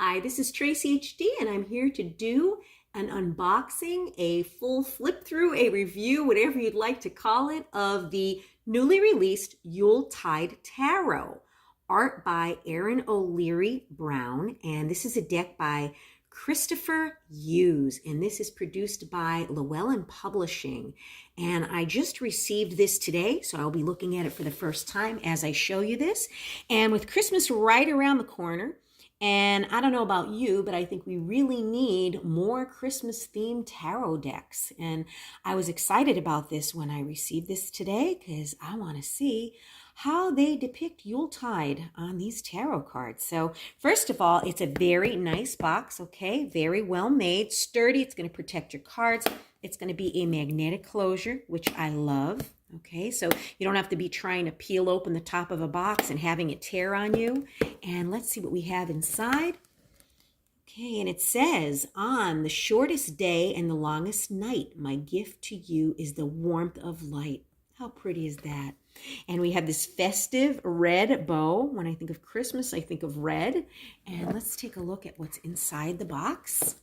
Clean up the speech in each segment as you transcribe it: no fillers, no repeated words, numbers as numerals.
Hi, this is Tracy HD, and I'm here to do an unboxing, a full flip through, a review, whatever you'd like to call it, of the newly released Yuletide Tarot, art by Erin O'Leary Brown, and this is a deck by Christopher Hughes, and this is produced by Llewellyn Publishing. And I just received this today, so I'll be looking at it for the first time as I show you this. And with Christmas right around the corner, and I don't know about you, but I think we really need more Christmas-themed tarot decks. And I was excited about this when I received this today because I want to see how they depict Yuletide on these tarot cards. So first of all, it's a very nice box, okay? Very well made, sturdy. It's going to protect your cards. It's going to be a magnetic closure, which I love. Okay, so you don't have to be trying to peel open the top of a box and having it tear on you. And let's see what we have inside. Okay, and it says, on the shortest day and the longest night, my gift to you is the warmth of light. How pretty is that? And we have this festive red bow. When I think of Christmas, I think of red. And let's take a look at what's inside the box.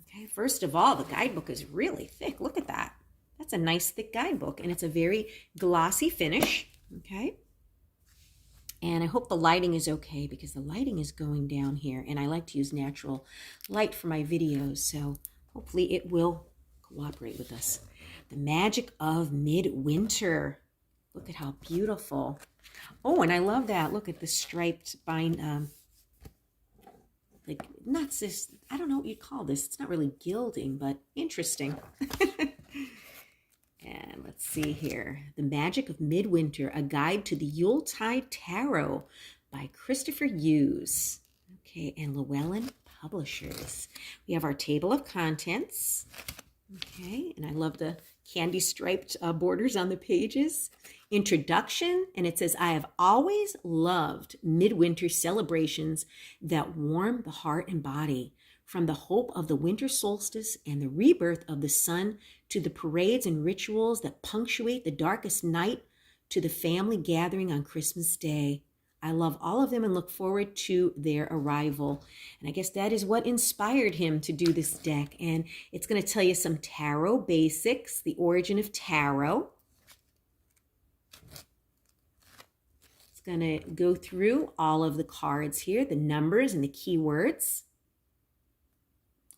Okay, first of all, the guidebook is really thick. Look at that. That's a nice thick guidebook, and it's a very glossy finish, okay? And I hope the lighting is okay because the lighting is going down here, and I like to use natural light for my videos, so hopefully it will cooperate with us. The magic of midwinter. Look at how beautiful. Oh, and I love that. Look at the striped bind, like, not this, I don't know what you call this. It's not really gilding, but interesting. And let's see here. The Magic of Midwinter, a guide to the Yuletide Tarot by Christopher Hughes. Okay, and Llewellyn Publishers. We have our table of contents. Okay, and I love the candy striped borders on the pages. Introduction, and it says, I have always loved midwinter celebrations that warm the heart and body. From the hope of the winter solstice and the rebirth of the sun to the parades and rituals that punctuate the darkest night to the family gathering on Christmas Day. I love all of them and look forward to their arrival. And I guess that is what inspired him to do this deck. And it's going to tell you some tarot basics, the origin of tarot. It's going to go through all of the cards here, the numbers and the keywords,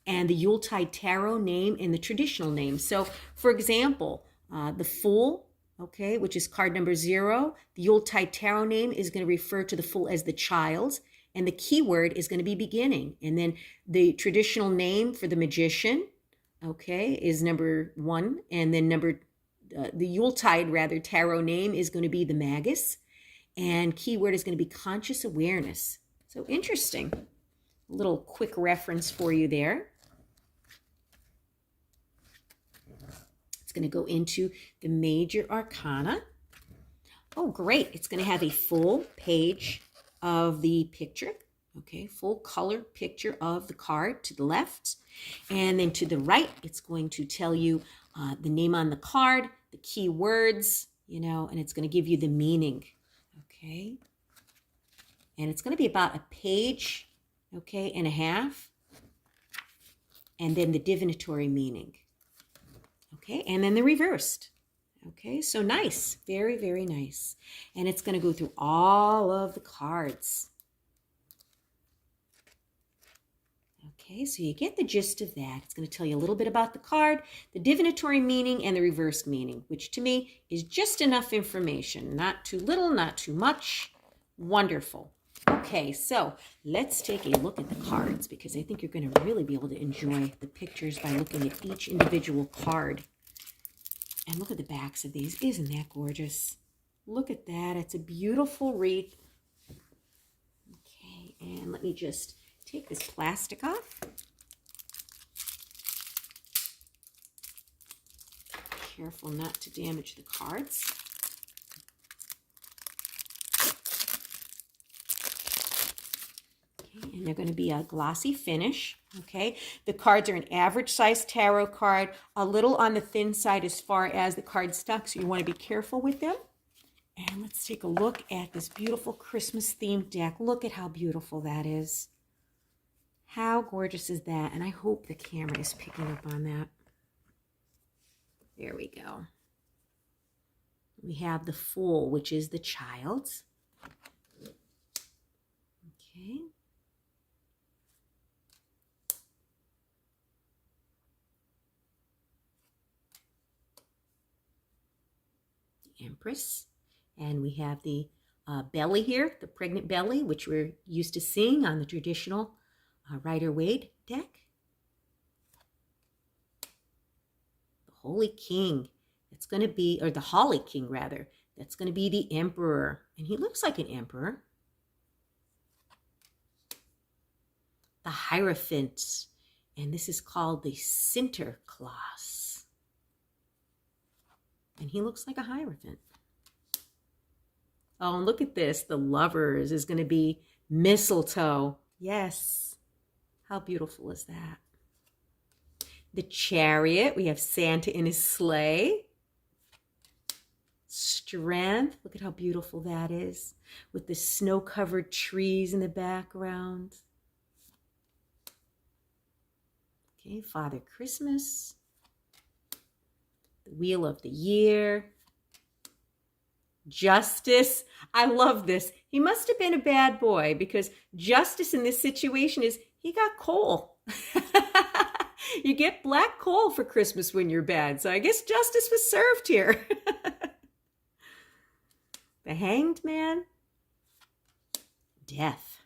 and the Yuletide Tarot name and the traditional name. So, for example, the Fool, okay, which is card number 0, the Yuletide Tarot name is going to refer to the Fool as the child, and the keyword is going to be beginning. And then the traditional name for the Magician, okay, is number 1, and then the Yuletide, rather, Tarot name is going to be the Magus, and keyword is going to be conscious awareness. So, interesting. A little quick reference for you there. Going to go into the major arcana. Oh, great. It's going to have a full page of the picture. Okay, full color picture of the card to the left. And then to the right, it's going to tell you the name on the card, the key words, and it's going to give you the meaning. Okay. And it's going to be about a page, okay, and a half. And then the divinatory meaning. Okay, and then the reversed. Okay, so nice. Very, very nice. And it's going to go through all of the cards. Okay, so you get the gist of that. It's going to tell you a little bit about the card, the divinatory meaning, and the reversed meaning, which to me is just enough information. Not too little, not too much. Wonderful. Okay, so let's take a look at the cards because I think you're going to really be able to enjoy the pictures by looking at each individual card. And look at the backs of these. Isn't that gorgeous? Look at that. It's a beautiful wreath. Okay, and let me just take this plastic off. Careful not to damage the cards. And they're going to be a glossy finish, okay? The cards are an average size tarot card, a little on the thin side as far as the card stock, so you want to be careful with them. And let's take a look at this beautiful Christmas themed deck. Look at how beautiful that is. How gorgeous is that? And I hope the camera is picking up on that. There we go. We have the fool, which is the child. Okay. The Empress. And we have the belly here, the pregnant belly, which we're used to seeing on the traditional Rider-Waite deck. The Holy King. That's going to be, or the Holly King rather, that's going to be the Emperor. And he looks like an emperor. The Hierophant. And this is called the Sinterklaas. And he looks like a Hierophant. Oh, and look at this. The Lovers is going to be mistletoe. Yes. How beautiful is that? The Chariot. We have Santa in his sleigh. Strength. Look at how beautiful that is. With the snow-covered trees in the background. Okay, Father Christmas. The Wheel of the Year. Justice. I love this. He must have been a bad boy because justice in this situation is he got coal. You get black coal for Christmas when you're bad. So I guess justice was served here. The Hanged Man. Death.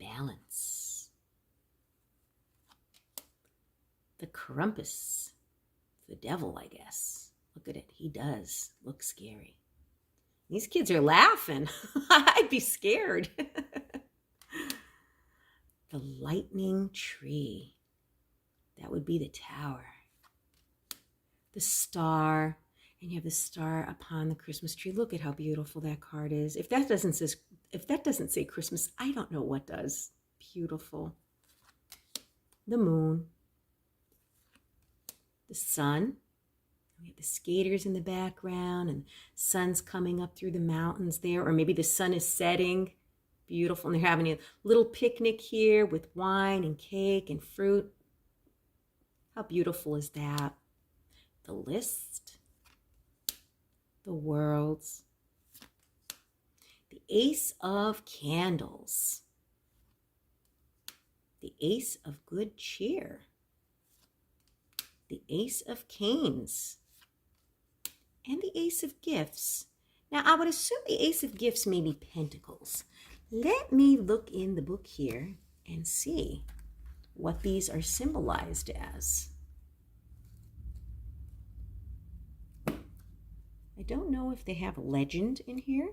Balance. The Krampus. The devil, I guess. Look at it. He does look scary. These kids are laughing. I'd be scared. The Lightning Tree. That would be the Tower. The Star. And you have the star upon the Christmas tree. Look at how beautiful that card is. If that doesn't say Christmas, I don't know what does. Beautiful. The Moon. The Sun. We have the skaters in the background and sun's coming up through the mountains there. Or maybe the sun is setting. Beautiful. And they're having a little picnic here with wine and cake and fruit. How beautiful is that? The List. The Worlds. The Ace of Candles. The Ace of Good Cheer. The Ace of Canes. And the Ace of Gifts. Now, I would assume the Ace of Gifts may be Pentacles. Let me look in the book here and see what these are symbolized as. I don't know if they have a legend in here.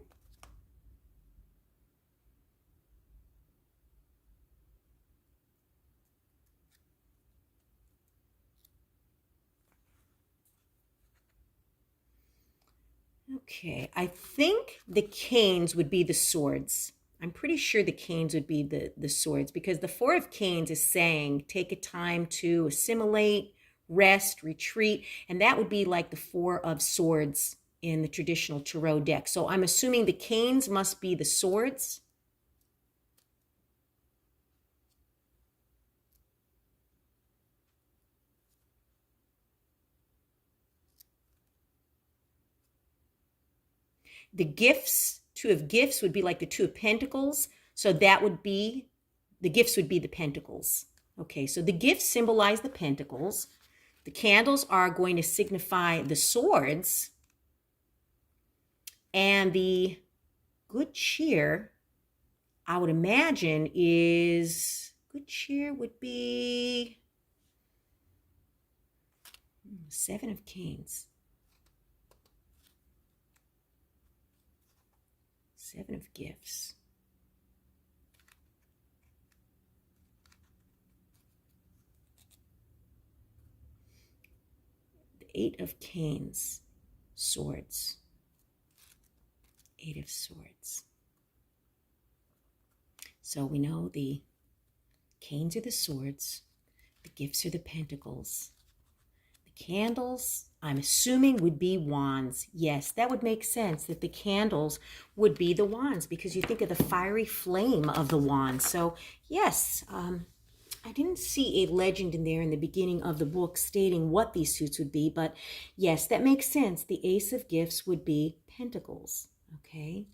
Okay, I think the canes would be the swords. I'm pretty sure the canes would be the swords because the Four of Canes is saying take a time to assimilate, rest, retreat, and that would be like the Four of Swords in the traditional tarot deck. So I'm assuming the canes must be the swords. The gifts, Two of Gifts would be like the Two of Pentacles. So that would be, the gifts would be the pentacles. Okay, so the gifts symbolize the pentacles. The candles are going to signify the swords. And the good cheer, I would imagine, is, good cheer would be Seven of Canes. Seven of Gifts. The Eight of Canes. Swords. Eight of Swords. So we know the canes are the swords, the gifts are the pentacles, the Candles, I'm assuming, would be wands. Yes, that would make sense that the candles would be the wands because you think of the fiery flame of the wand. So yes, I didn't see a legend in there in the beginning of the book stating what these suits would be, but yes, that makes sense. The Ace of Gifts would be pentacles, okay?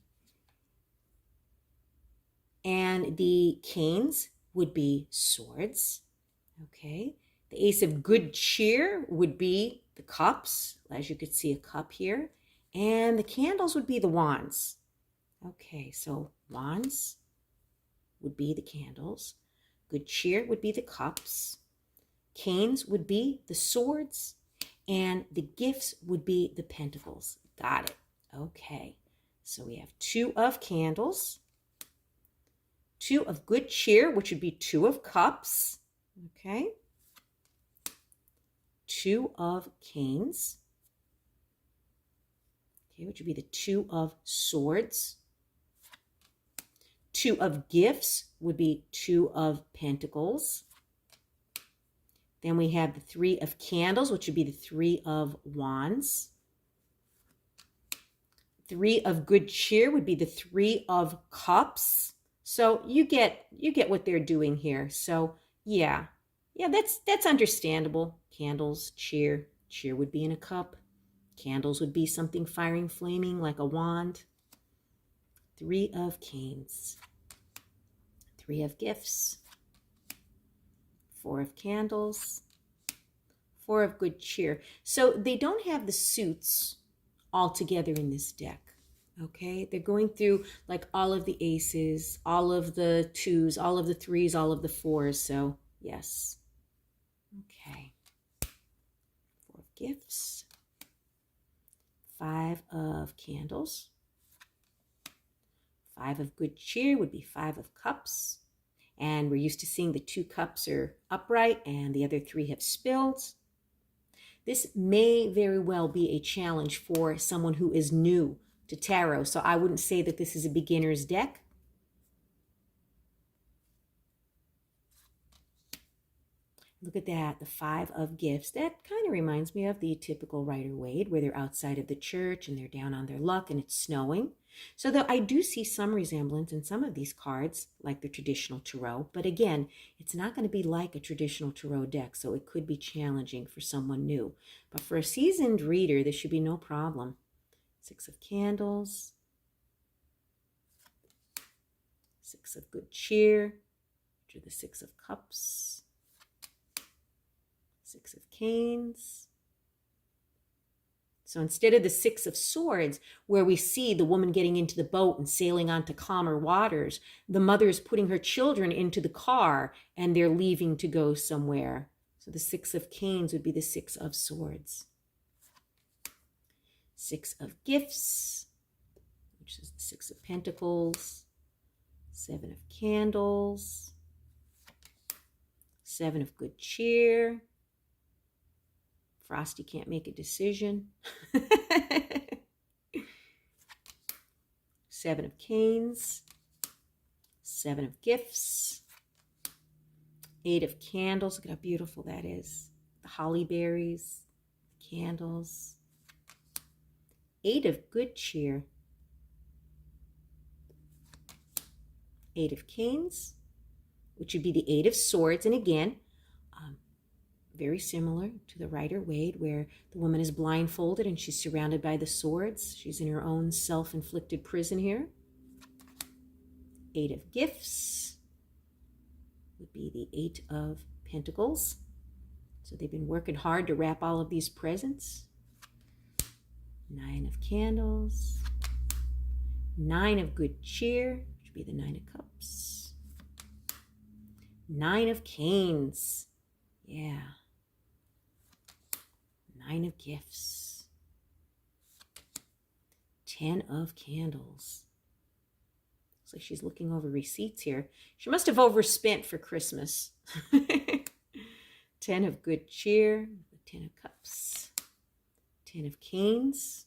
And the canes would be swords, okay? The Ace of Good Cheer would be the cups, as you could see a cup here. And the candles would be the wands. Okay, so wands would be the candles. Good cheer would be the cups. Canes would be the swords. And the gifts would be the pentacles. Got it. Okay, so we have 2 of candles, 2 of good cheer, which would be 2 of cups. Okay. 2 of canes, okay, which would be the 2 of swords. 2 of gifts would be 2 of pentacles. Then we have the 3 of candles, which would be the 3 of wands. 3 of good cheer would be the 3 of cups. So you get what they're doing here. So yeah, that's understandable. Candles, cheer would be in a cup. Candles would be something firing, flaming like a wand. 3 of canes, 3 of gifts, 4 of candles, 4 of good cheer. So they don't have the suits all together in this deck. Okay, they're going through like all of the aces, all of the 2s, all of the 3s, all of the 4s. So yes. Okay. 4 of gifts, 5 of candles, 5 of good cheer would be 5 of cups. And we're used to seeing the 2 cups are upright and the other 3 have spilled. This may very well be a challenge for someone who is new to tarot. So I wouldn't say that this is a beginner's deck. Look at that, the 5 of gifts. That kind of reminds me of the typical Rider-Waite, where they're outside of the church and they're down on their luck and it's snowing. So though I do see some resemblance in some of these cards, like the traditional tarot, but again, it's not going to be like a traditional tarot deck, so it could be challenging for someone new. But for a seasoned reader, this should be no problem. 6 of candles, 6 of good cheer, which are the 6 of cups, 6 of canes. So instead of the 6 of swords, where we see the woman getting into the boat and sailing on to calmer waters, the mother is putting her children into the car and they're leaving to go somewhere. So the 6 of canes would be the 6 of swords. 6 of gifts, which is the 6 of pentacles, 7 of candles, 7 of good cheer. Frosty can't make a decision. 7 of canes, 7 of gifts, 8 of candles. Look at how beautiful that is. The holly berries, candles. 8 of good cheer. 8 of canes, which would be the 8 of swords. And again, very similar to the Rider-Waite, where the woman is blindfolded and she's surrounded by the swords. She's in her own self-inflicted prison here. 8 of gifts would be the 8 of pentacles. So they've been working hard to wrap all of these presents. 9 of candles. 9 of good cheer, which would be the 9 of cups. 9 of canes. Yeah. 9 of gifts. 10 of candles. Looks like she's looking over receipts here. She must have overspent for Christmas. 10 of good cheer. 10 of cups. 10 of canes.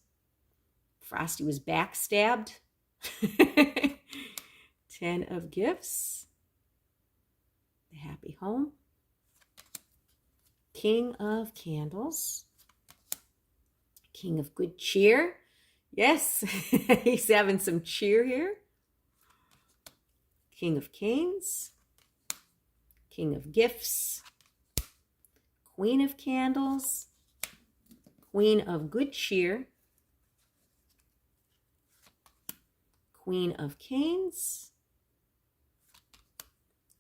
Frosty was backstabbed. 10 of gifts. The happy home. King of candles. King of good cheer. Yes, he's having some cheer here. King of canes. King of gifts. Queen of candles. Queen of good cheer. Queen of canes.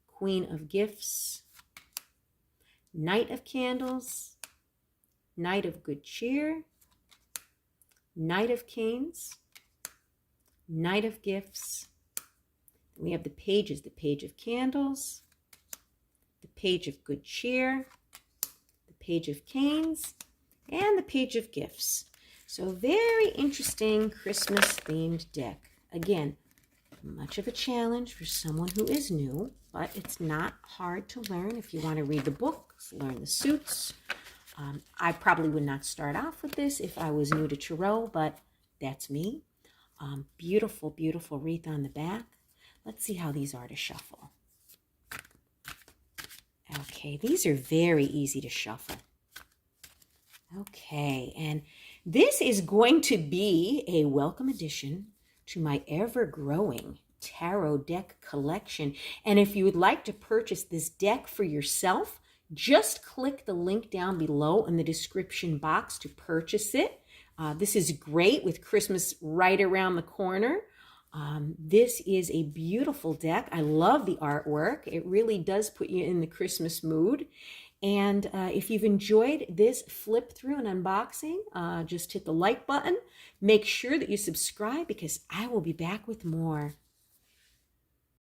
Queen of gifts. Knight of candles. Knight of good cheer. Knight of canes. Knight of gifts. We have the pages, the page of candles, the page of good cheer, the page of canes, and the page of gifts. So very interesting Christmas-themed deck. Again, much of a challenge for someone who is new, but it's not hard to learn if you want to read the books, learn the suits. I probably would not start off with this if I was new to tarot, but that's me. Beautiful, beautiful wreath on the back. Let's see how these are to shuffle. Okay, these are very easy to shuffle. Okay, and this is going to be a welcome addition to my ever-growing tarot deck collection. And if you would like to purchase this deck for yourself, just click the link down below in the description box to purchase it. This is great with Christmas right around the corner. This is a beautiful deck. I love the artwork. It really does put you in the Christmas mood. And if you've enjoyed this flip through and unboxing, just hit the like button. Make sure that you subscribe because I will be back with more.